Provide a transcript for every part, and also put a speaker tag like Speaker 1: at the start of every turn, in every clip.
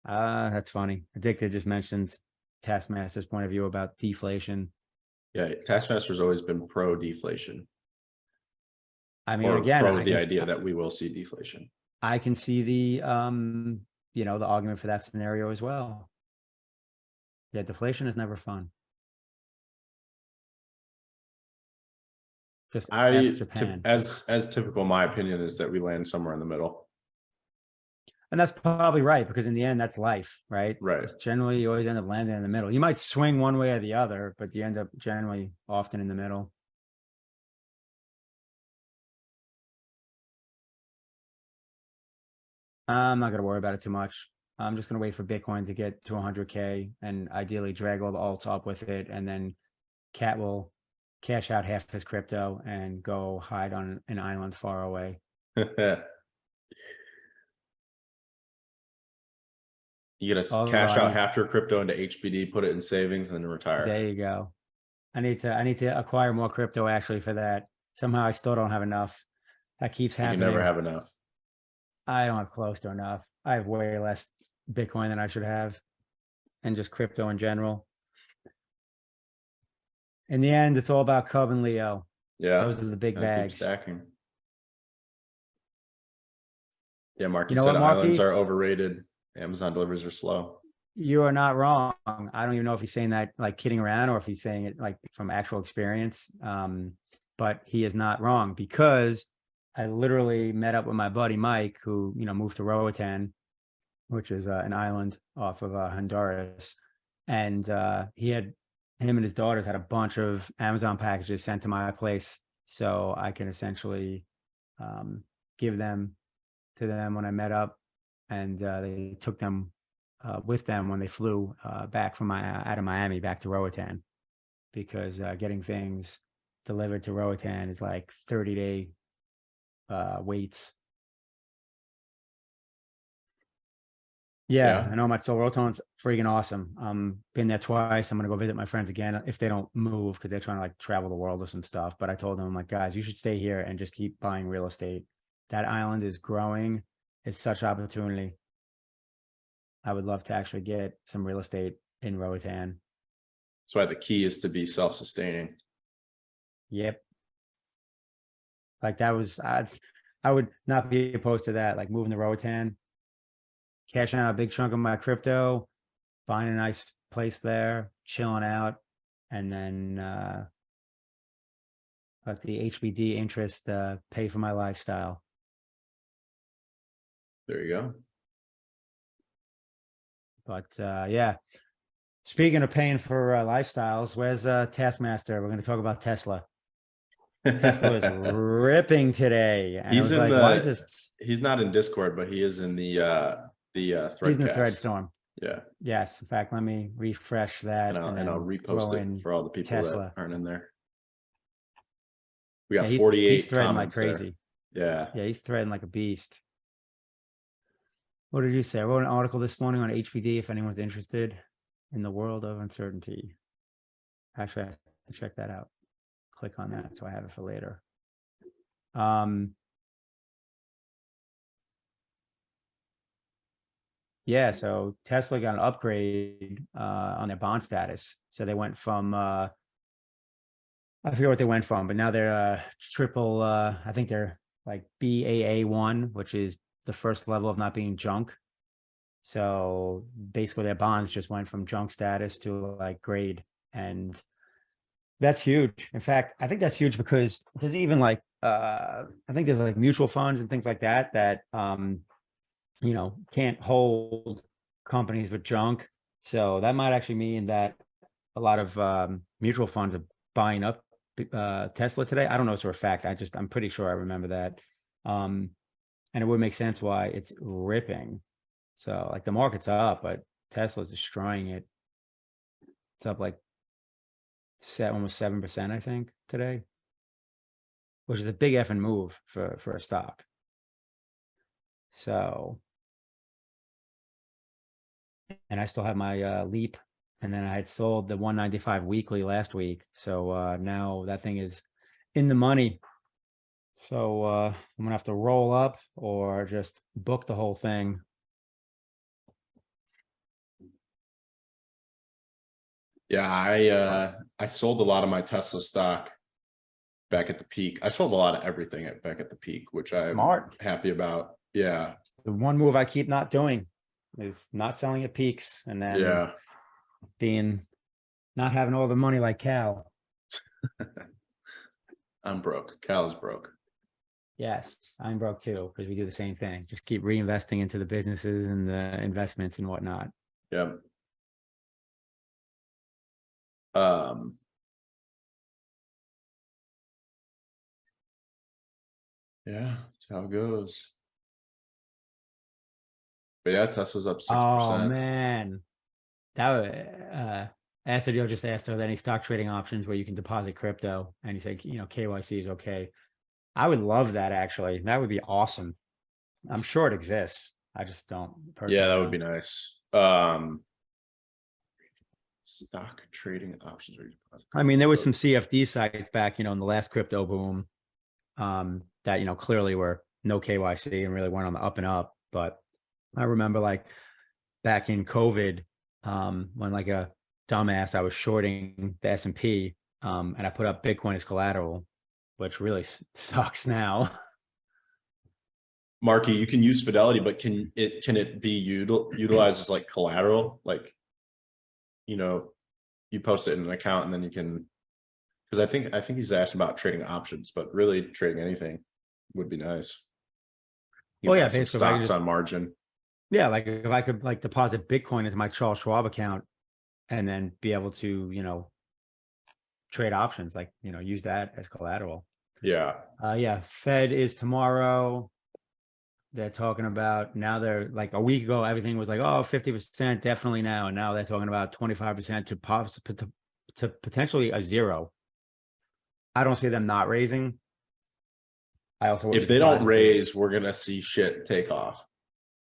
Speaker 1: That's funny. Addicted just mentions Taskmaster's point of view about deflation.
Speaker 2: Yeah, Taskmaster's always been pro-deflation,
Speaker 1: I mean,
Speaker 2: or
Speaker 1: again,
Speaker 2: pro the idea that we will see deflation.
Speaker 1: I can see the the argument for that scenario as well. Yeah, deflation is never fun. Just ask Japan.
Speaker 2: As typical, my opinion is that we land somewhere in the middle.
Speaker 1: And that's probably right, because in the end, that's life, right?
Speaker 2: Right.
Speaker 1: It's generally, you always end up landing in the middle. You might swing one way or the other, but you end up generally often in the middle. I'm not going to worry about it too much. I'm just going to wait for Bitcoin to get to 100K and ideally drag all the alts up with it. And then Cat will cash out half his crypto and go hide on an island far away.
Speaker 2: You gotta cash out half your crypto into HBD, put it in savings, and then retire.
Speaker 1: There you go. I need to acquire more crypto actually for that. Somehow I still don't have enough. That keeps happening.
Speaker 2: You never have enough.
Speaker 1: I don't have close to enough. I have way less Bitcoin than I should have, and just crypto in general. In the end, it's all about Cub and Leo.
Speaker 2: Yeah,
Speaker 1: those are the big bags.
Speaker 2: Keep stacking. Yeah, Mark, you
Speaker 1: know
Speaker 2: said
Speaker 1: what, Marky?
Speaker 2: islands are overrated. Amazon deliveries are slow.
Speaker 1: You are not wrong. I don't even know if he's saying that like kidding around or if he's saying it like from actual experience. But he is not wrong, because I literally met up with my buddy Mike, who moved to Roatan, which is an island off of Honduras, and him and his daughters had a bunch of Amazon packages sent to my place, so I can essentially give them to them when I met up, and they took them with them when they flew back from out of Miami back to Roatan, because getting things delivered to Roatan is like 30-day waits. Yeah, I know. So Rotan's freaking awesome. Been there twice. I'm gonna go visit my friends again if they don't move, because they're trying to like travel the world or some stuff. But I told them, I'm like, guys, you should stay here and just keep buying real estate. That island is growing. It's such opportunity. I would love to actually get some real estate in Roatan.
Speaker 2: That's why the key is to be self-sustaining.
Speaker 1: Yep. Like that was, I would not be opposed to that. Like moving to Roatan, cashing out a big chunk of my crypto, buying a nice place there, chilling out, and then let the HBD interest pay for my lifestyle.
Speaker 2: There you go.
Speaker 1: But yeah, speaking of paying for lifestyles, where's Taskmaster? We're going to talk about Tesla. Tesla is ripping today. And
Speaker 2: he's in
Speaker 1: like,
Speaker 2: he's not in Discord, but he is in the thread.
Speaker 1: He's in the thread storm.
Speaker 2: Yeah.
Speaker 1: Yes. In fact, let me refresh that,
Speaker 2: and I'll repost it for all the people that aren't in there. We got 48
Speaker 1: he's threading like crazy.
Speaker 2: There.
Speaker 1: Yeah, he's threading like a beast. What did you say? I wrote an article this morning on HVD if anyone's interested in the world of uncertainty. Actually, I have to check that out. Click on that so I have it for later. Yeah, so Tesla got an upgrade on their bond status. So they went from I forget what they went from, but now they're triple I think they're like BAA1, which is the first level of not being junk. So basically their bonds just went from junk status to like grade, and that's huge. In fact, I think that's huge because there's even like I think there's like mutual funds and things like that can't hold companies with junk. So that might actually mean that a lot of mutual funds are buying up Tesla today. I don't know for a fact. I'm pretty sure I remember that. And it would make sense why it's ripping. So like the market's up, but Tesla's destroying it. It's up like almost 7%, I think, today, which is a big effing move for a stock. So, and I still have my Leap, and then I had sold the 195 weekly last week. So now that thing is in the money. So I'm gonna have to roll up or just book the whole thing.
Speaker 2: Yeah, I sold a lot of my Tesla stock back at the peak. I sold a lot of everything back at the peak, which I'm
Speaker 1: Smart.
Speaker 2: happy about. Yeah.
Speaker 1: The one move I keep not doing is not selling at peaks and then not having all the money like Khal.
Speaker 2: I'm broke. Khal is broke.
Speaker 1: Yes, I'm broke too, because we do the same thing. Just keep reinvesting into the businesses and the investments and whatnot.
Speaker 2: Yep. Yeah, that's how it goes. But yeah, Tesla's up 6%.
Speaker 1: Oh man. Acidio just asked, are there any stock trading options where you can deposit crypto? And he said, KYC is okay. I would love that actually. That would be awesome. I'm sure it exists. I just don't personally.
Speaker 2: Yeah, that would be nice. Stock trading options.
Speaker 1: I mean, there was some CFD sites back, in the last crypto boom, that, clearly were no KYC and really weren't on the up and up. But I remember like back in COVID, when like a dumbass, I was shorting the S&P, and I put up Bitcoin as collateral, which really sucks now.
Speaker 2: Marky, you can use Fidelity, but can it be utilized as like collateral? Like, you post it in an account and then you can, because I think he's asking about trading options, but really trading anything would be nice.
Speaker 1: Well, yeah, basically
Speaker 2: stocks on margin.
Speaker 1: Yeah, like if I could like deposit Bitcoin into my Charles Schwab account and then be able to, trade options, like, use that as collateral.
Speaker 2: Yeah.
Speaker 1: Yeah. Fed is tomorrow. They're talking about now, they're like a week ago, everything was like, oh, 50% definitely now. And now they're talking about 25% to potentially a zero. I don't see them not raising. I also,
Speaker 2: if they don't raise, we're going to see shit take off.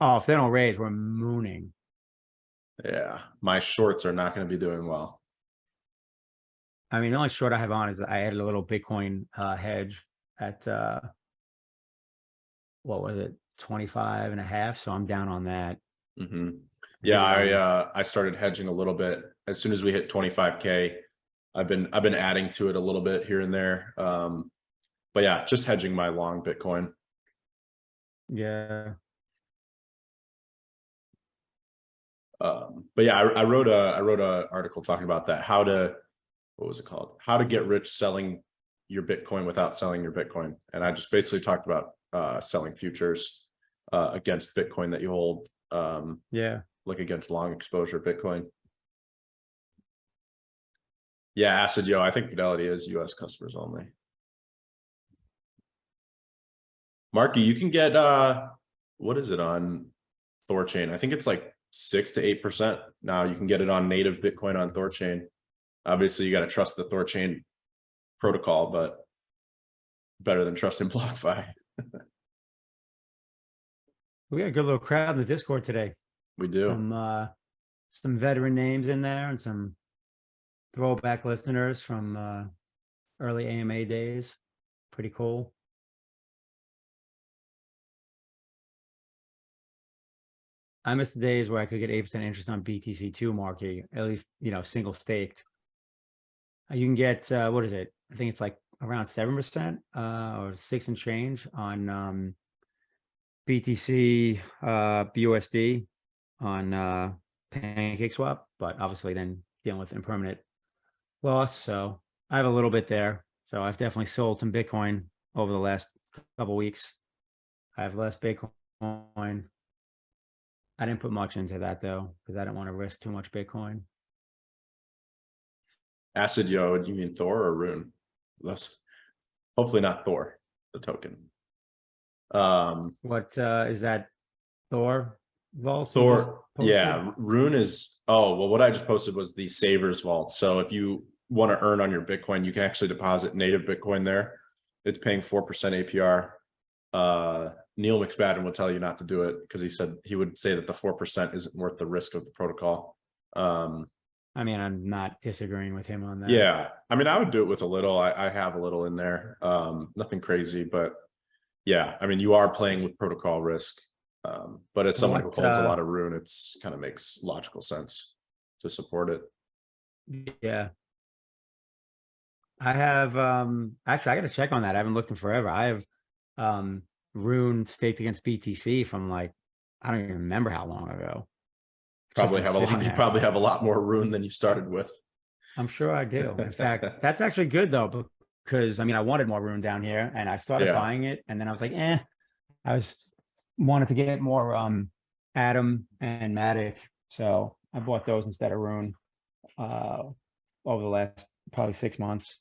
Speaker 1: Oh, if they don't raise, we're mooning.
Speaker 2: Yeah. My shorts are not going to be doing well.
Speaker 1: I mean, the only short I have on is I added a little Bitcoin hedge at, what was it, 25.5. So I'm down on that.
Speaker 2: Mm-hmm. Yeah, I started hedging a little bit as soon as we hit 25K. I've been adding to it a little bit here and there. But yeah, just hedging my long Bitcoin.
Speaker 1: Yeah.
Speaker 2: But yeah, I wrote a article talking about that. What was it called? How to get rich selling your Bitcoin without selling your Bitcoin. And I just basically talked about selling futures against Bitcoin that you hold.
Speaker 1: Yeah.
Speaker 2: Like against long exposure Bitcoin. Yeah, Acidio, I think Fidelity is US customers only. Marky, you can get what is it on Thorchain? I think it's like 6 to 8% now. You can get it on native Bitcoin on Thorchain. Obviously, you got to trust the Thorchain protocol, but better than trusting BlockFi.
Speaker 1: We got a good little crowd in the Discord today.
Speaker 2: We do.
Speaker 1: Some veteran names in there and some throwback listeners from early AMA days. Pretty cool. I miss the days where I could get 8% interest on BTC2 Marky, at least, single staked. You can get, what is it? I think it's like around 7% or 6 and change on BTC BUSD on PancakeSwap, but obviously then dealing with impermanent loss. So I have a little bit there. So I've definitely sold some Bitcoin over the last couple of weeks. I have less Bitcoin. I didn't put much into that though, because I didn't want to risk too much Bitcoin.
Speaker 2: Acidio, do you mean Thor or Rune? Hopefully not Thor, the token.
Speaker 1: What is that? Thor vault?
Speaker 2: Thor, yeah. Rune is, oh, well, what I just posted was the Savers vault. So if you want to earn on your Bitcoin, you can actually deposit native Bitcoin there. It's paying 4% APR. Neil McSpadden would tell you not to do it because he would say that the 4% isn't worth the risk of the protocol.
Speaker 1: I mean, I'm not disagreeing with him on that.
Speaker 2: Yeah. I mean, I would do it with a little. I have a little in there. Nothing crazy, but yeah, I mean, you are playing with protocol risk. But as someone who holds a lot of Rune, it's kind of makes logical sense to support it.
Speaker 1: Yeah. I have actually I gotta check on that. I haven't looked in forever. I have Rune staked against BTC from like I don't even remember how long ago. It's just
Speaker 2: Probably
Speaker 1: been
Speaker 2: have a
Speaker 1: sitting
Speaker 2: lot. You
Speaker 1: there.
Speaker 2: probably have a lot more rune than you started with.
Speaker 1: I'm sure I do. In fact, that's actually good though, because I mean I wanted more Rune down here and I started
Speaker 2: Yeah.
Speaker 1: buying it and then I was like, I was wanted to get more Atom and Matic. So I bought those instead of Rune over the last probably 6 months.